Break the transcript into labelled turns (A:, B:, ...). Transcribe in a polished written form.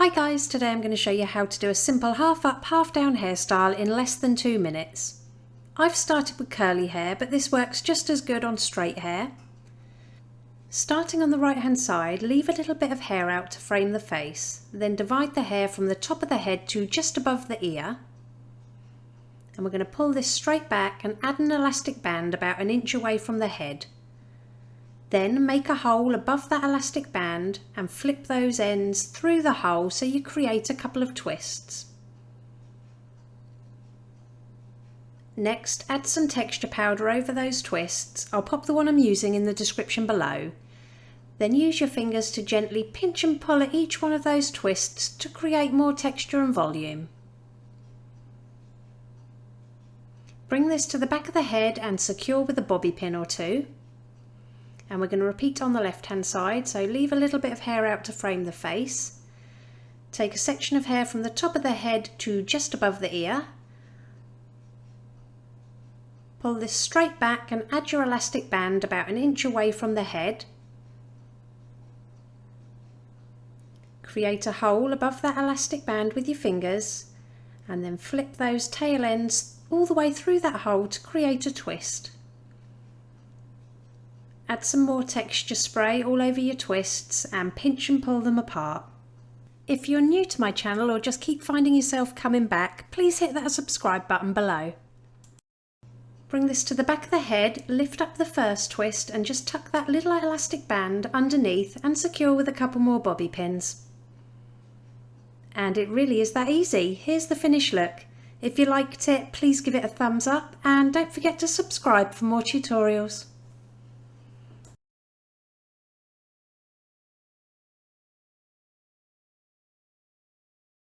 A: Hi guys, today I'm going to show you how to do a simple half up, half down hairstyle in less than 2 minutes. I've started with curly hair, but this works just as good on straight hair. Starting on the right hand side, leave a little bit of hair out to frame the face, then divide the hair from the top of the head to just above the ear. And we're going to pull this straight back and add an elastic band about 1 inch away from the head. Then make a hole above that elastic band and flip those ends through the hole so you create a couple of twists. Next, add some texture powder over those twists. I'll pop the one I'm using in the description below. Then use your fingers to gently pinch and pull at each one of those twists to create more texture and volume. Bring this to the back of the head and secure with a bobby pin or two. And we're going to repeat on the left hand side, so leave a little bit of hair out to frame the face. Take a section of hair from the top of the head to just above the ear. Pull this straight back and add your elastic band about 1 inch away from the head. Create a hole above that elastic band with your fingers and then flip those tail ends all the way through that hole to create a twist. Add some more texture spray all over your twists and pinch and pull them apart. If you're new to my channel or just keep finding yourself coming back, please hit that subscribe button below. Bring this to the back of the head, lift up the first twist and just tuck that little elastic band underneath and secure with a couple more bobby pins. And it really is that easy. Here's the finished look. If you liked it, please give it a thumbs up and don't forget to subscribe for more tutorials.